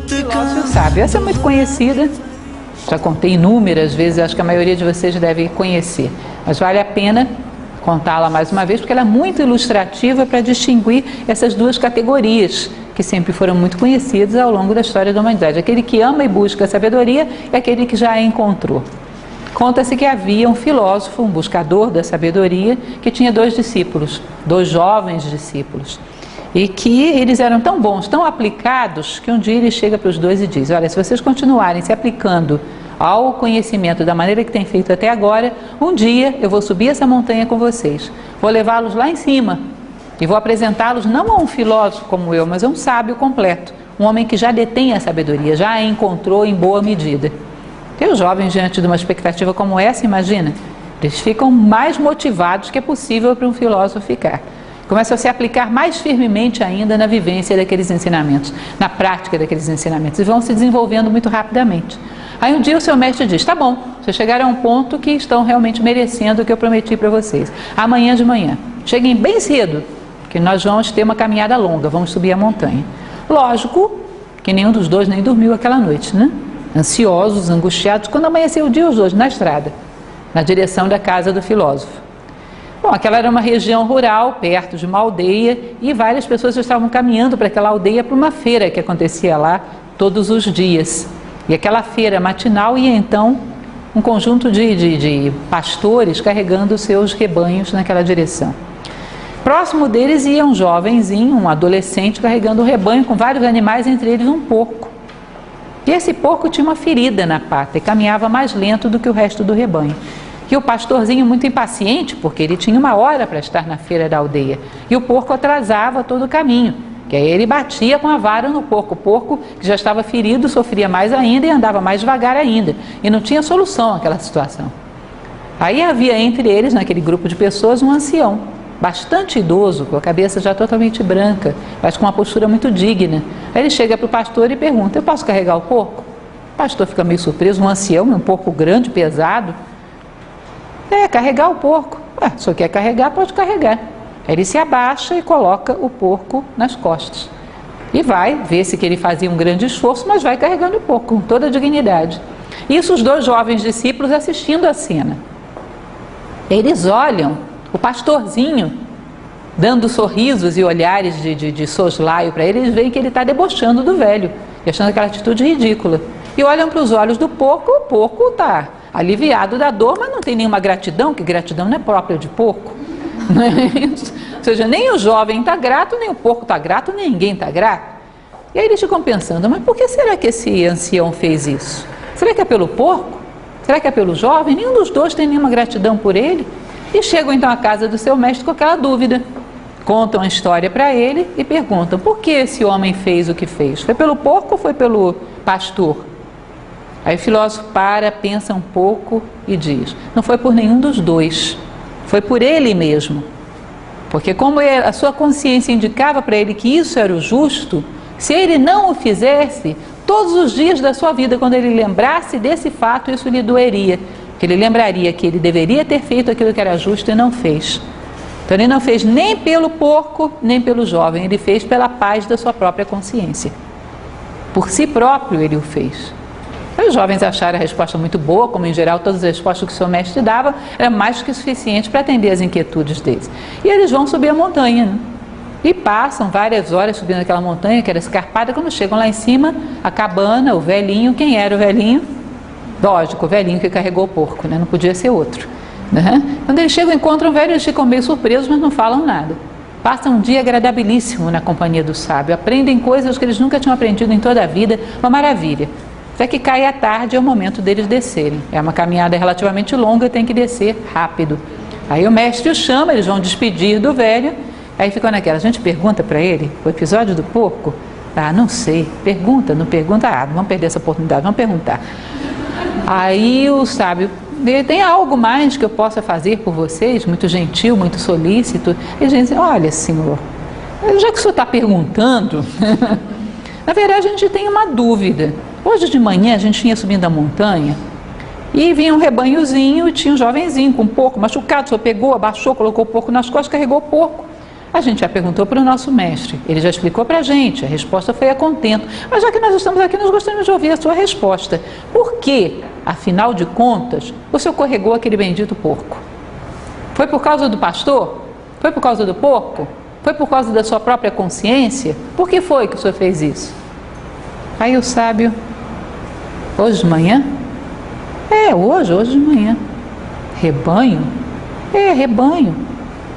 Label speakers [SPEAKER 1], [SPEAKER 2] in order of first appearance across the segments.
[SPEAKER 1] Filósofo sábio, essa é muito conhecida, já contei inúmeras vezes, acho que a maioria de vocês deve conhecer, mas vale a pena contá-la mais uma vez, porque ela é muito ilustrativa para distinguir essas duas categorias que sempre foram muito conhecidas ao longo da história da humanidade. Aquele que ama e busca a sabedoria e aquele que já a encontrou. Conta-se que havia um filósofo, um buscador da sabedoria, que tinha 2 discípulos, 2 jovens discípulos, e que eles eram tão bons, tão aplicados, que um dia ele chega para os 2 e diz: olha, se vocês continuarem se aplicando ao conhecimento da maneira que tem feito até agora, um dia eu vou subir essa montanha com vocês, vou levá-los lá em cima e vou apresentá-los não a um filósofo como eu, mas a um sábio completo, um homem que já detém a sabedoria, já a encontrou em boa medida. E os jovens, diante de uma expectativa como essa, imagina, eles ficam mais motivados que é possível para um filósofo ficar. Começam a se aplicar mais firmemente ainda na vivência daqueles ensinamentos, na prática daqueles ensinamentos, e vão se desenvolvendo muito rapidamente. Aí um dia o seu mestre diz: tá bom, vocês chegaram a um ponto que estão realmente merecendo o que eu prometi para vocês. Amanhã de manhã, cheguem bem cedo, que nós vamos ter uma caminhada longa, vamos subir a montanha. Lógico que nenhum dos 2 nem dormiu aquela noite, né? Ansiosos, angustiados, quando amanheceu o dia, os 2 na estrada, na direção da casa do filósofo. Bom, aquela era uma região rural, perto de uma aldeia, e várias pessoas estavam caminhando para aquela aldeia para uma feira que acontecia lá todos os dias. E aquela feira matinal ia então um conjunto de pastores carregando os seus rebanhos naquela direção. Próximo deles ia um jovenzinho, um adolescente, carregando o rebanho com vários animais, entre eles um porco. E esse porco tinha uma ferida na pata e caminhava mais lento do que o resto do rebanho. E o pastorzinho, muito impaciente, porque ele tinha uma hora para estar na feira da aldeia, e o porco atrasava todo o caminho, que aí ele batia com a vara no porco. O porco, que já estava ferido, sofria mais ainda e andava mais devagar ainda, e não tinha solução àquela situação. Aí havia entre eles, naquele grupo de pessoas, um ancião, bastante idoso, com a cabeça já totalmente branca, mas com uma postura muito digna. Aí ele chega para o pastor e pergunta: eu posso carregar o porco? O pastor fica meio surpreso, um ancião, um porco grande, pesado. Carregar o porco. Se você quer carregar, pode carregar. Aí ele se abaixa e coloca o porco nas costas. E vai, vê-se que ele fazia um grande esforço, mas vai carregando o porco com toda a dignidade. Isso os 2 jovens discípulos assistindo a cena. Eles olham o pastorzinho dando sorrisos e olhares de soslaio para ele, eles veem que ele está debochando do velho, e achando aquela atitude ridícula. E olham para os olhos do porco, o porco está aliviado da dor, mas não tem nenhuma gratidão, que gratidão não é própria de porco. Não é isso? Ou seja, nem o jovem está grato, nem o porco está grato, nem ninguém está grato. E aí eles ficam pensando: mas por que será que esse ancião fez isso? Será que é pelo porco? Será que é pelo jovem? Nenhum dos 2 tem nenhuma gratidão por ele. E chegam então à casa do seu mestre com aquela dúvida. Contam a história para ele e perguntam: por que esse homem fez o que fez? Foi pelo porco ou foi pelo pastor? Aí o filósofo pensa um pouco e diz: não foi por nenhum dos 2, foi por ele mesmo. Porque como a sua consciência indicava para ele que isso era o justo, se ele não o fizesse, todos os dias da sua vida, quando ele lembrasse desse fato, isso lhe doeria. Porque ele lembraria que ele deveria ter feito aquilo que era justo e não fez. Então ele não fez nem pelo porco, nem pelo jovem, ele fez pela paz da sua própria consciência. Por si próprio ele o fez. Os jovens acharam a resposta muito boa, como em geral todas as respostas que o seu mestre dava, era mais do que suficiente para atender as inquietudes deles. E eles vão subir a montanha, né? E passam várias horas subindo aquela montanha, que era escarpada. Quando chegam lá em cima, a cabana, o velhinho, quem era o velhinho? Lógico, o velhinho que carregou o porco, né? Não podia ser outro, né? Quando eles chegam, encontram o velho, eles ficam meio surpresos, mas não falam nada. Passam um dia agradabilíssimo na companhia do sábio, aprendem coisas que eles nunca tinham aprendido em toda a vida, uma maravilha. Até que cai a tarde, é o momento deles descerem. É uma caminhada relativamente longa, tem que descer rápido. Aí o mestre os chama, eles vão despedir do velho. Aí ficam naquela, a gente pergunta para ele, o episódio do porco? Não sei, pergunta, não pergunta? Não vamos perder essa oportunidade, vamos perguntar. Aí o sábio: tem algo mais que eu possa fazer por vocês? Muito gentil, muito solícito. E a gente diz: olha, senhor, já que o senhor está perguntando, na verdade a gente tem uma dúvida. Hoje de manhã a gente vinha subindo a montanha e vinha um rebanhozinho e tinha um jovenzinho com um porco machucado. O senhor pegou, abaixou, colocou o porco nas costas, carregou o porco. A gente já perguntou para o nosso mestre, ele já explicou para a gente, a resposta foi a contento. Mas já que nós estamos aqui, nós gostaríamos de ouvir a sua resposta. Por que, afinal de contas, o senhor carregou aquele bendito porco? Foi por causa do pastor? Foi por causa do porco? Foi por causa da sua própria consciência? Por que foi que o senhor fez isso? Aí o sábio, hoje de manhã? Hoje de manhã. Rebanho? Rebanho.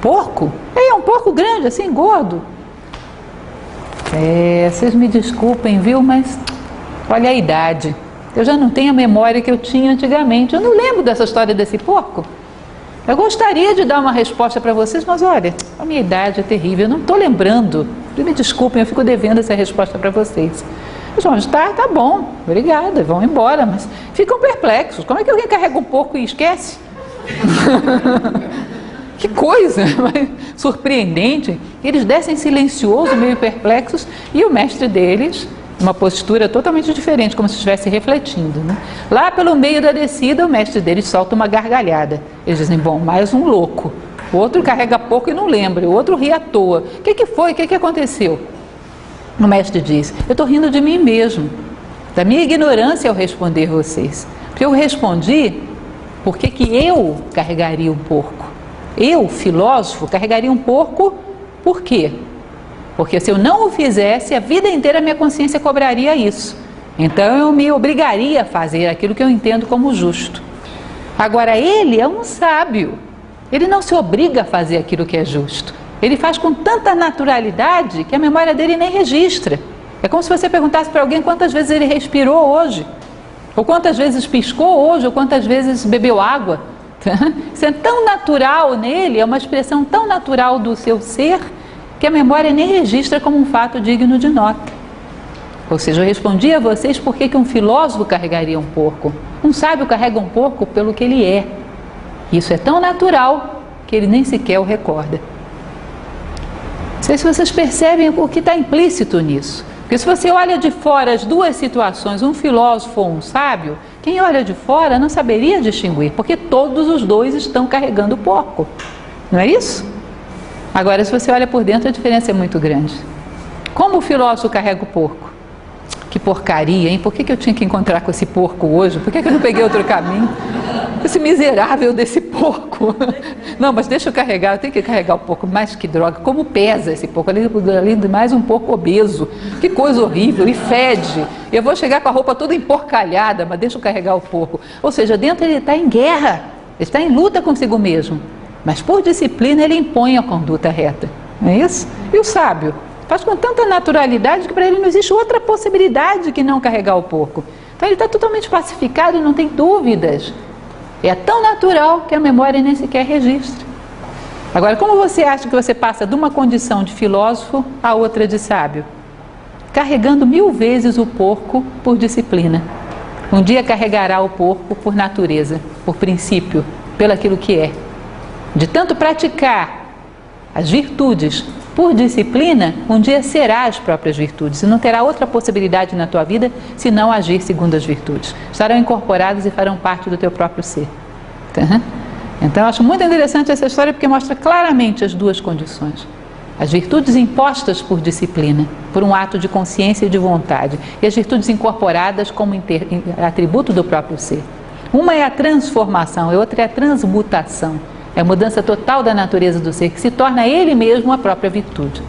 [SPEAKER 1] Porco? É um porco grande, assim, gordo. Vocês me desculpem, viu, mas olha a idade. Eu já não tenho a memória que eu tinha antigamente. Eu não lembro dessa história desse porco. Eu gostaria de dar uma resposta para vocês, mas olha, a minha idade é terrível, eu não estou lembrando. Me desculpem, eu fico devendo essa resposta para vocês. Mas tá bom, obrigada, vão embora, mas ficam perplexos. Como é que alguém carrega um porco e esquece? Que coisa, mas surpreendente. Eles descem silenciosos, meio perplexos, e o mestre deles, uma postura totalmente diferente, como se estivesse refletindo, né? Lá pelo meio da descida, o mestre deles solta uma gargalhada. Eles dizem, bom, mais um louco. O outro carrega pouco e não lembra, o outro ri à toa. O que foi? O que aconteceu? O mestre diz, eu estou rindo de mim mesmo, da minha ignorância ao responder vocês. Porque eu respondi, por que eu carregaria um porco? Eu, filósofo, carregaria um porco, por quê? Porque se eu não o fizesse, a vida inteira a minha consciência cobraria isso. Então eu me obrigaria a fazer aquilo que eu entendo como justo. Agora ele é um sábio, ele não se obriga a fazer aquilo que é justo. Ele faz com tanta naturalidade que a memória dele nem registra. É como se você perguntasse para alguém quantas vezes ele respirou hoje, ou quantas vezes piscou hoje, ou quantas vezes bebeu água. Isso é tão natural nele, é uma expressão tão natural do seu ser, que a memória nem registra como um fato digno de nota. Ou seja, eu respondi a vocês por que um filósofo carregaria um porco. Um sábio carrega um porco pelo que ele é. Isso é tão natural que ele nem sequer o recorda. Não sei se vocês percebem o que está implícito nisso. Porque se você olha de fora as duas situações, um filósofo ou um sábio, quem olha de fora não saberia distinguir, porque todos os dois estão carregando o porco. Não é isso? Agora, se você olha por dentro, a diferença é muito grande. Como o filósofo carrega o porco? Que porcaria, hein? Por que eu tinha que encontrar com esse porco hoje? Por que eu não peguei outro caminho? Esse miserável desse porco. Não, mas deixa eu carregar, eu tenho que carregar o porco. Mas que droga, como pesa esse porco? Além de mais, um porco obeso. Que coisa horrível, e fede. Eu vou chegar com a roupa toda emporcalhada, mas deixa eu carregar o porco. Ou seja, dentro ele está em guerra, ele está em luta consigo mesmo. Mas por disciplina ele impõe a conduta reta. Não é isso? E o sábio? Faz com tanta naturalidade que para ele não existe outra possibilidade que não carregar o porco. Então ele está totalmente pacificado e não tem dúvidas. É tão natural que a memória nem sequer registra. Agora, como você acha que você passa de uma condição de filósofo a outra de sábio? Carregando 1000 vezes o porco por disciplina. Um dia carregará o porco por natureza, por princípio, pelo aquilo que é. De tanto praticar as virtudes por disciplina, um dia será as próprias virtudes e não terá outra possibilidade na tua vida se não agir segundo as virtudes. Estarão incorporadas e farão parte do teu próprio ser. Então eu acho muito interessante essa história porque mostra claramente as duas condições. As virtudes impostas por disciplina, por um ato de consciência e de vontade, e as virtudes incorporadas como atributo do próprio ser. Uma é a transformação, a outra é a transmutação. É a mudança total da natureza do ser, que se torna ele mesmo a própria virtude.